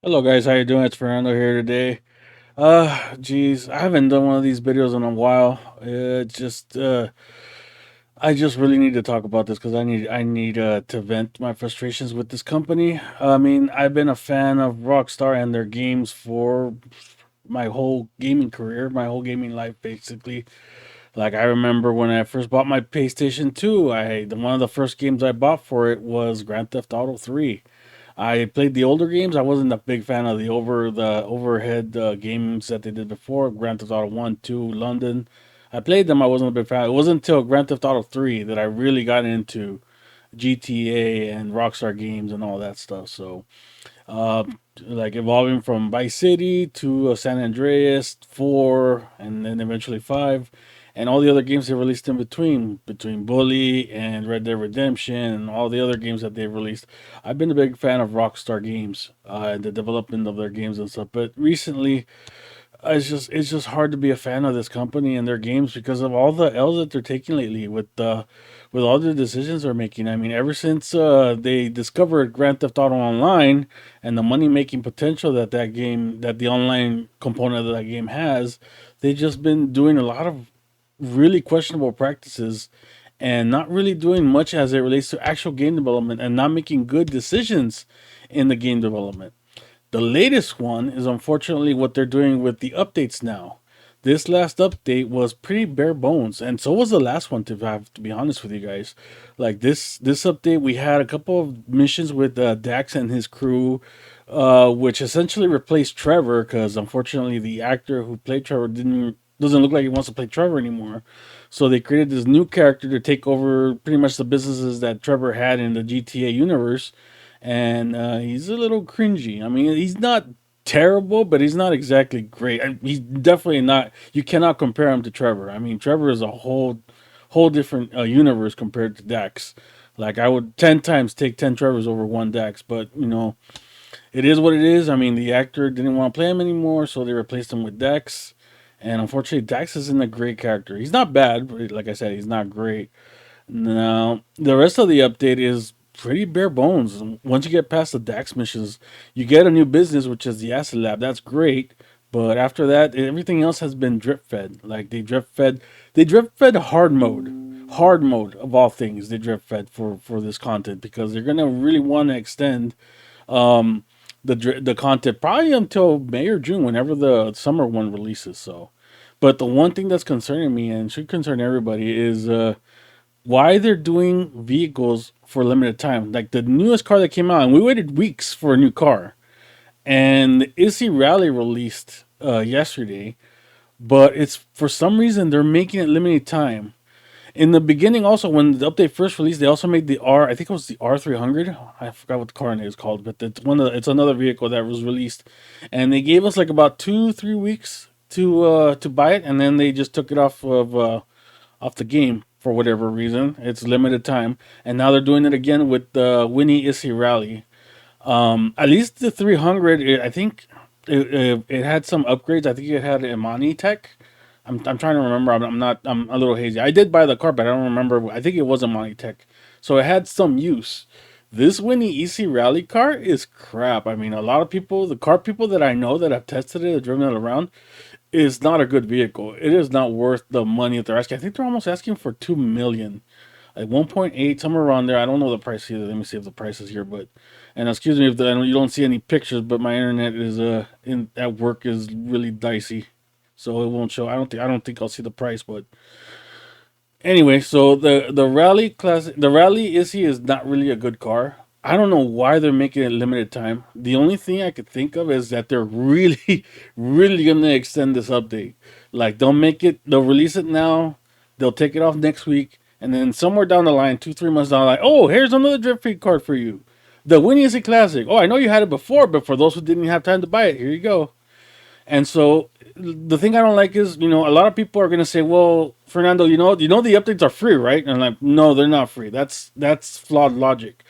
Hello guys, how you doing? It's Fernando here today. Geez, I haven't done one of these videos in a while. I just really need to talk about this because I need to vent my frustrations with this company. I mean, I've been a fan of Rockstar and their games for my whole gaming career, my whole gaming life, basically. Like I remember when I first bought my PlayStation 2, one of the first games I bought for it was Grand Theft Auto 3. I played the older games. I wasn't a big fan of the overhead games that they did before. Grand Theft Auto 1, 2, London. I played them. I wasn't a big fan. It wasn't until Grand Theft Auto 3 that I really got into GTA and Rockstar Games and all that stuff. So uh, like evolving from Vice City to San Andreas 4, and then eventually 5, and all the other games they released in between Bully and Red Dead Redemption and all the other games that they released. I've been a big fan of Rockstar Games and the development of their games and stuff. But recently, it's just hard to be a fan of this company and their games because of all the L's that they're taking lately with all the decisions they're making. I mean, ever since they discovered Grand Theft Auto Online and the money making potential that the online component of that game has, they've just been doing a lot of really questionable practices and not really doing much as it relates to actual game development and not making good decisions in the game development. The latest one is unfortunately what they're doing with the updates now. This last update was pretty bare bones, and so was the last one. To have to be honest with you guys, like this update, we had a couple of missions with Dax and his crew, which essentially replaced Trevor because unfortunately the actor who played Trevor didn't doesn't look like he wants to play Trevor anymore. So they created this new character to take over pretty much the businesses that Trevor had in the GTA universe, and he's a little cringy. I mean, he's not terrible, but he's not exactly great. He's definitely not. You cannot compare him to Trevor. I mean, Trevor is a whole different universe compared to Dax. Like I would 10 times take 10 Trevors over one Dax, but it is what it is. I mean, the actor didn't want to play him anymore, so they replaced him with Dax. And unfortunately, Dax isn't a great character. He's not bad, but like I said, he's not great. Now, the rest of the update is pretty bare bones. Once you get past the Dax missions, you get a new business, which is the Acid Lab. That's great. But after that, everything else has been drip fed. Like they drip fed hard mode of all things. They drip fed for this content because they're gonna really want to extend um, the content probably until May or June, whenever the summer one releases. So, but the one thing that's concerning me and should concern everybody is why they're doing vehicles for a limited time. Like the newest car that came out, and we waited weeks for a new car. And the Issy Rally released yesterday, but it's for some reason they're making it limited time. In the beginning, also when the update first released, they also made the R. I think it was the R300. I forgot what the car name is called, but it's another vehicle that was released, and they gave us like about 2 3 weeks to buy it, and then they just took it off the game for whatever reason. It's limited time, and now they're doing it again with the Winnie Issy Rally. At least the 300, I think it had some upgrades. I think it had Imani tech. I'm trying to remember. I'm not. I'm a little hazy. I did buy the car, but I don't remember. I think it was Imani tech, so it had some use. This Winnie EC Rally car is crap. I mean, a lot of people, the car people that I know that have tested it, have driven it around, is not a good vehicle. It is not worth the money that they're asking. I think they're almost asking for 2 million, like 1.8, somewhere around there. I don't know the price either. Let me see if the price is here. But and excuse me if you don't see any pictures, but my internet is in at work is really dicey, so it won't show. I don't think I'll see the price, but anyway, so the rally class, the rally Issy is not really a good car. I don't know why they're making it limited time. The only thing I could think of is that they're really, really gonna extend this update. Like they'll release it now, they'll take it off next week, and then somewhere down the line, 2 3 months down the line, oh, here's another Drip Feed card for you. The Winnie Issy Classic. Oh, I know you had it before, but for those who didn't have time to buy it, here you go. And so the thing I don't like is, a lot of people are gonna say, "Well, Fernando, the updates are free, right?" And I'm like, "No, they're not free. That's flawed logic.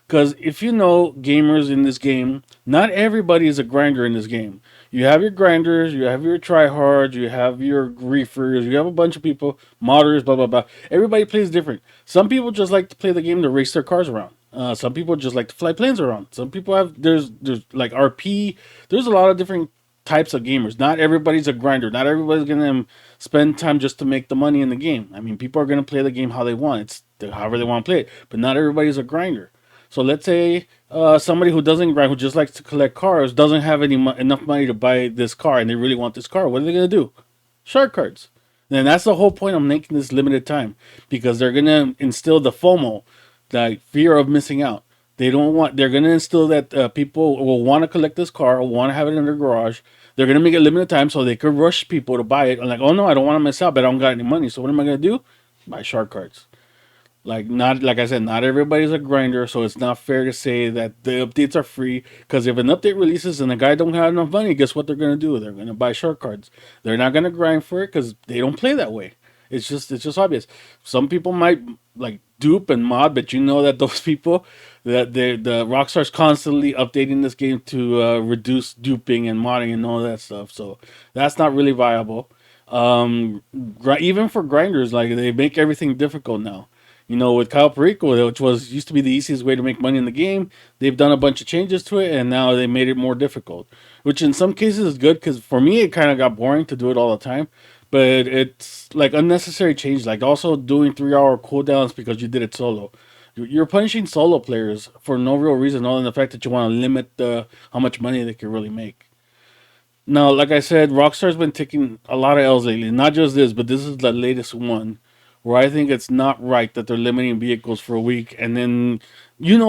Because if you know gamers in this game, not everybody is a grinder in this game. You have your grinders, you have your tryhards, you have your griefers, you have a bunch of people, modders, blah blah blah. Everybody plays different. Some people just like to play the game to race their cars around. Some people just like to fly planes around. Some people have there's like RP. There's a lot of different types of gamers. Not everybody's a grinder. Not everybody's gonna spend time just to make the money in the game. I mean, people are gonna play the game how they want. However they want to play it. But not everybody's a grinder. So let's say somebody who doesn't grind, who just likes to collect cars, doesn't have enough money to buy this car, and they really want this car. What are they gonna do? Shark cards. And that's the whole point of making this limited time, because they're gonna instill the FOMO, like fear of missing out. They don't want. They're gonna instill that people will want to collect this car, or want to have it in their garage. They're gonna make it limited time so they could rush people to buy it. I'm like, oh no, I don't want to miss out, but I don't got any money. So what am I gonna do? Buy shark cards. Like, not like I said, not everybody's a grinder, so it's not fair to say that the updates are free. Because if an update releases and the guy don't have enough money, guess what they're gonna do? They're gonna buy shark cards. They're not gonna grind for it because they don't play that way. It's just obvious. Some people might like dupe and mod, but you know that those people, that the Rockstar's constantly updating this game to reduce duping and modding and all that stuff. So that's not really viable. Even for grinders, like, they make everything difficult now. With Kyle Perico, which was used to be the easiest way to make money in the game, they've done a bunch of changes to it, and now they made it more difficult. Which in some cases is good, because for me it kind of got boring to do it all the time. But it's like unnecessary change, like also doing 3 hour cooldowns because you did it solo. You're punishing solo players for no real reason other than the fact that you want to limit how much money they can really make. Now, like I said, Rockstar's been taking a lot of L's lately. Not just this, but this is the latest one where I think it's not right that they're limiting vehicles for a week, and then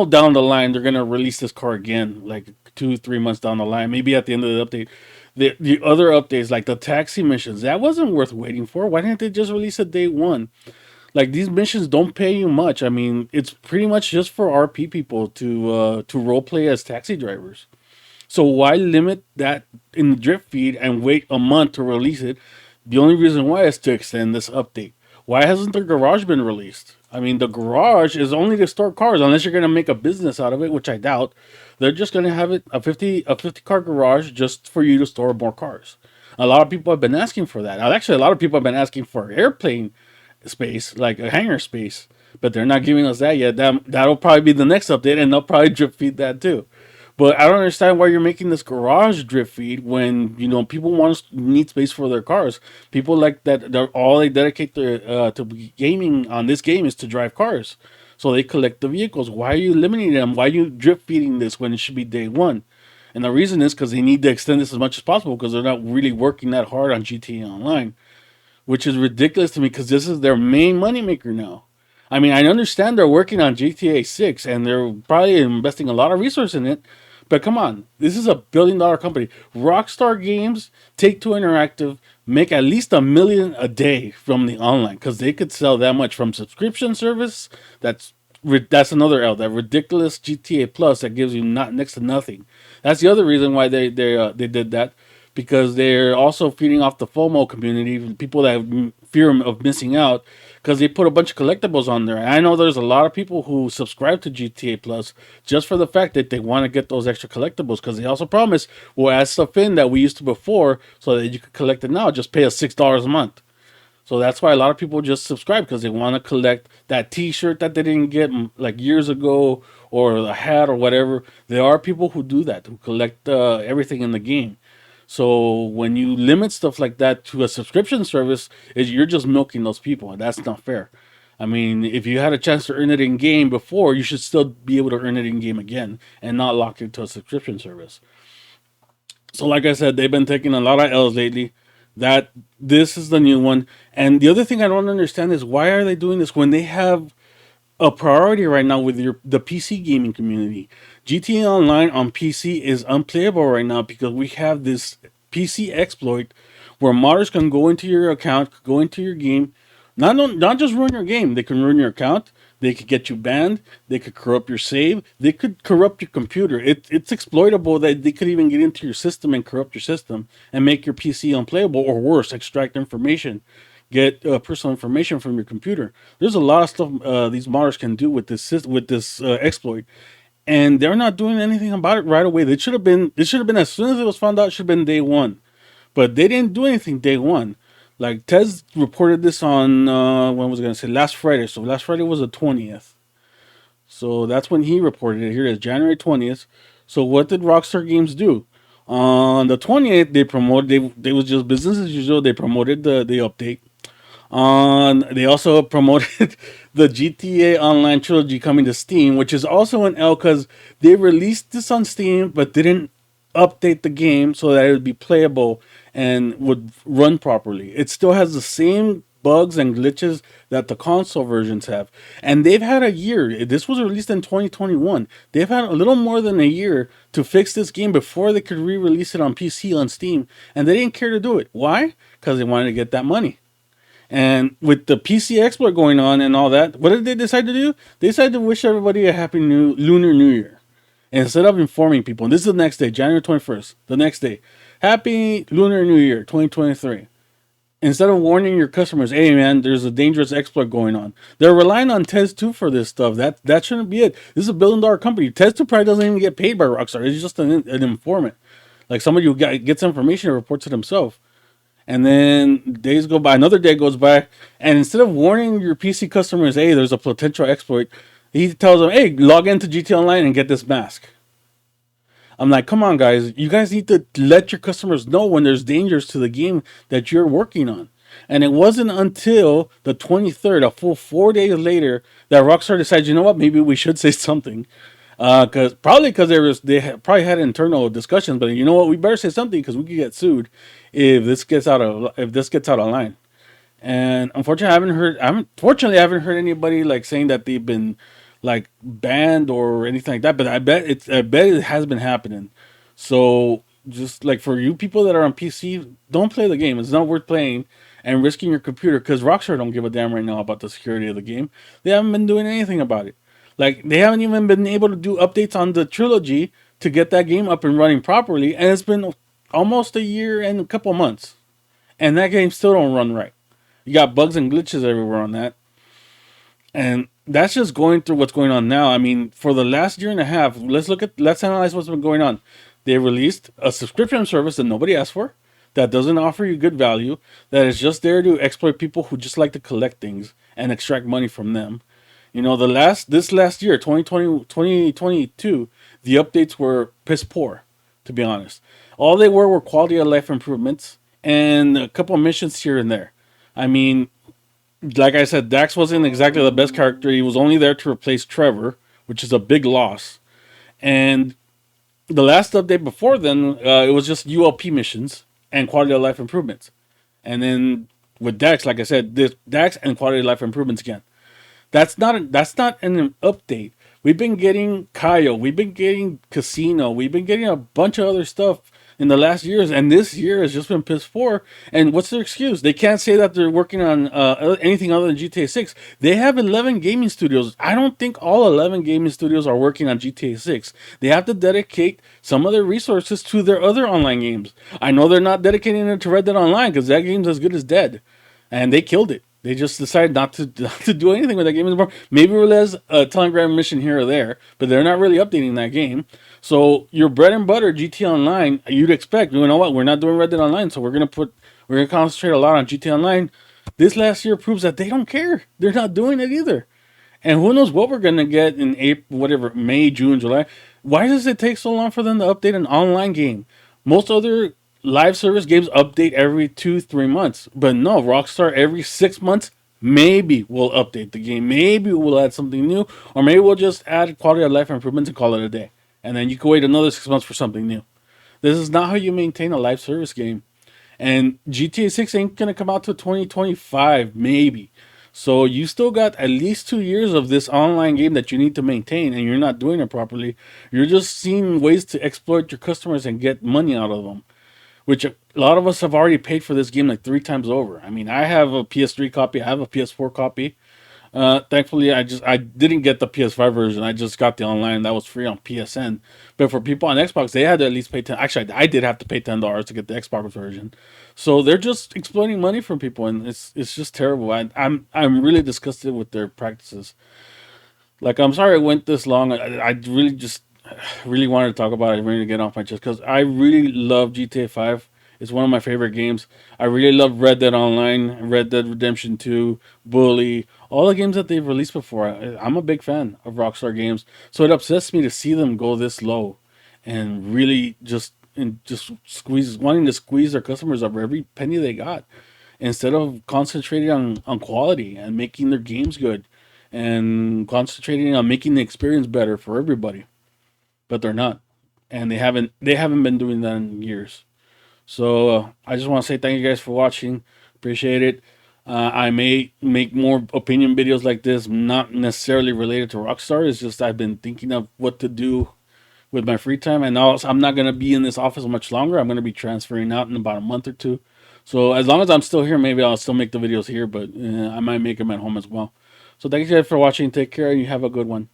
down the line they're gonna release this car again, like 2 3 months down the line, maybe at the end of the update. The other updates, like the taxi missions, that wasn't worth waiting for. Why didn't they just release it day one? Like, these missions don't pay you much. I mean, it's pretty much just for RP people to role play as taxi drivers. So why limit that in the drip feed and wait a month to release it? The only reason why is to extend this update. Why hasn't the garage been released? I mean, the garage is only to store cars, unless you're gonna make a business out of it, which I doubt. They're just gonna have it a 50 car garage just for you to store more cars. A lot of people have been asking for that. Actually, a lot of people have been asking for airplane space, like a hangar space, but they're not giving us that yet. That'll probably be the next update, and they'll probably drip feed that too. But I don't understand why you're making this garage drip feed when people need space for their cars. People like that. They're all they dedicate their to gaming on this game is to drive cars, so they collect the vehicles. Why are you limiting them? Why are you drip feeding this when it should be day one? And the reason is because they need to extend this as much as possible because they're not really working that hard on GTA Online, which is ridiculous to me because this is their main moneymaker now. I mean, I understand they're working on GTA 6 and they're probably investing a lot of resource in it, but come on, this is a $1 billion company. Rockstar Games, Take Two Interactive make at least $1 million a day from the online because they could sell that much from subscription service. That's another L. That ridiculous GTA Plus that gives you not next to nothing. That's the other reason why they did that, because they're also feeding off the FOMO community, people that have fear of missing out, because they put a bunch of collectibles on there. And I know there's a lot of people who subscribe to GTA Plus just for the fact that they want to get those extra collectibles, because they also promise we'll add stuff in that we used to before so that you can collect it now. Just pay us $6 a month. So that's why a lot of people just subscribe, because they want to collect that T-shirt that they didn't get like years ago, or a hat or whatever. There are people who do that, who collect everything in the game. So when you limit stuff like that to a subscription service, you're just milking those people, and that's not fair. I mean, if you had a chance to earn it in game before, you should still be able to earn it in game again, and not lock it to a subscription service. So, like I said, they've been taking a lot of L's lately. That This is the new one. And the other thing I don't understand is, why are they doing this when they have a priority right now with the PC gaming community? GTA Online on PC is unplayable right now because we have this PC exploit where modders can go into your account, go into your game, not just ruin your game. They can ruin your account. They could get you banned. They could corrupt your save. They could corrupt your computer. It's exploitable that they could even get into your system and corrupt your system and make your PC unplayable, or worse, extract information, get personal information from your computer. There's a lot of stuff these modders can do with this exploit, and they're not doing anything about it right away. They should have been. It should have been as soon as it was found out. It should have been day one, but they didn't do anything day one. Like, Tez reported this on when was I gonna say, last Friday. So last Friday was the 20th. So that's when he reported it. Here it is, January 20th. So what did Rockstar Games do? On the 28th, they promoted. They was just business as usual. They promoted the update. On they also promoted the GTA Online trilogy coming to Steam, which is also an L because they released this on Steam but didn't update the game so that it would be playable and would run properly. It still has the same bugs and glitches that the console versions have. And they've had a year. This was released in 2021. They've had a little more than a year to fix this game before they could re-release it on PC on Steam, and they didn't care to do it. Why? Because they wanted to get that money. And with the PC exploit going on and all that, what did they decide to do? They decided to wish everybody a happy new Lunar New Year. And instead of informing people, and this is the next day, January 21st, the next day, Happy Lunar New Year 2023. Instead of warning your customers, hey man, there's a dangerous exploit going on. They're relying on Tez 2 for this stuff. That shouldn't be it. This is a $1 billion company. Tez 2 probably doesn't even get paid by Rockstar. It's just an informant. Like somebody who gets information and reports it himself. And then days go by, another day goes by, and instead of warning your PC customers, hey, there's a potential exploit, he tells them, hey, log into GT Online and get this mask. I'm like, come on, guys. You guys need to let your customers know when there's dangers to the game that you're working on. And it wasn't until the 23rd, a full 4 days later, that Rockstar decided, you know what, maybe we should say something. Because probably had internal discussions, but you know what, we better say something because we could get sued if this gets out of line. And unfortunately, I haven't heard anybody like saying that they've been like banned or anything like that. But I bet it has been happening. So just like for you people that are on PC, don't play the game. It's not worth playing and risking your computer because Rockstar don't give a damn right now about the security of the game. They haven't been doing anything about it. Like they haven't even been able to do updates on the trilogy to get that game up and running properly. And it's been almost a year and a couple months, and that game still don't run right. You got bugs and glitches everywhere on that. And that's just going through what's going on now. I mean, for the last year and a half, let's analyze what's been going on. They released a subscription service that nobody asked for, that doesn't offer you good value, that is just there to exploit people who just like to collect things and extract money from them. You know, this last year, 2022, the updates were piss poor, to be honest. All they were quality of life improvements and a couple of missions here and there. I mean, like I said, Dax wasn't exactly the best character. He was only there to replace Trevor, which is a big loss. And the last update before then, it was just ULP missions and quality of life improvements. And then with Dax, like I said, this Dax and quality of life improvements again. That's not an update. We've been getting Kaio, we've been getting Casino, we've been getting a bunch of other stuff in the last years, and this year has just been piss poor. And what's their excuse? They can't say that they're working on anything other than GTA 6. They have 11 gaming studios. I don't think all 11 gaming studios are working on GTA 6. They have to dedicate some of their resources to their other online games. I know they're not dedicating it to Red Dead Online because that game's as good as dead, and they killed it. They just decided not to do anything with that game anymore. Maybe release a Telegram mission here or there, but they're not really updating that game. So your bread and butter GT Online, you'd expect. You know what? We're not doing Red Dead Online, so we're gonna concentrate a lot on GT Online. This last year proves that they don't care. They're not doing it either. And who knows what we're gonna get in April, whatever, May, June, July. Why does it take so long for them to update an online game? Most other live service games update every 2-3 months, but no, Rockstar every 6 months. Maybe we'll update the game. Maybe we'll add something new, or maybe we'll just add quality of life improvements and call it a day. And then you can wait another 6 months for something new. This is not how you maintain a live service game. And GTA 6 ain't gonna come out till 2025, maybe. So you still got at least 2 years of this online game that you need to maintain, and you're not doing it properly. You're just seeing ways to exploit your customers and get money out of them, which a lot of us have already paid for this game like 3 times over. I mean, I have a PS3 copy, I have a PS4 copy. Thankfully, I didn't get the PS5 version. I just got the online that was free on PSN. But for people on Xbox, they had to at least pay 10. Actually, I did have to pay $10 to get the Xbox version. So they're just exploiting money from people, and it's just terrible. I'm really disgusted with their practices. Like, I'm sorry it went this long. I really just really wanted to talk about it. I really to get off my chest because I really love GTA 5. It's one of my favorite games. I really love Red Dead Online, Red Dead Redemption 2, Bully, all the games that they've released before, I'm a big fan of Rockstar Games. So it upsets me to see them go this low, and really just squeeze wanting to squeeze their customers of every penny they got, instead of concentrating on quality and making their games good, and concentrating on making the experience better for everybody. But they're not, and they haven't been doing that in years. So I just want to say thank you guys for watching. Appreciate it. I may make more opinion videos like this, not necessarily related to Rockstar. It's just I've been thinking of what to do with my free time, and also I'm not gonna be in this office much longer. I'm gonna be transferring out in about a month or two. So as long as I'm still here, maybe I'll still make the videos here, but I might make them at home as well. So thank you guys for watching. Take care, and you have a good one.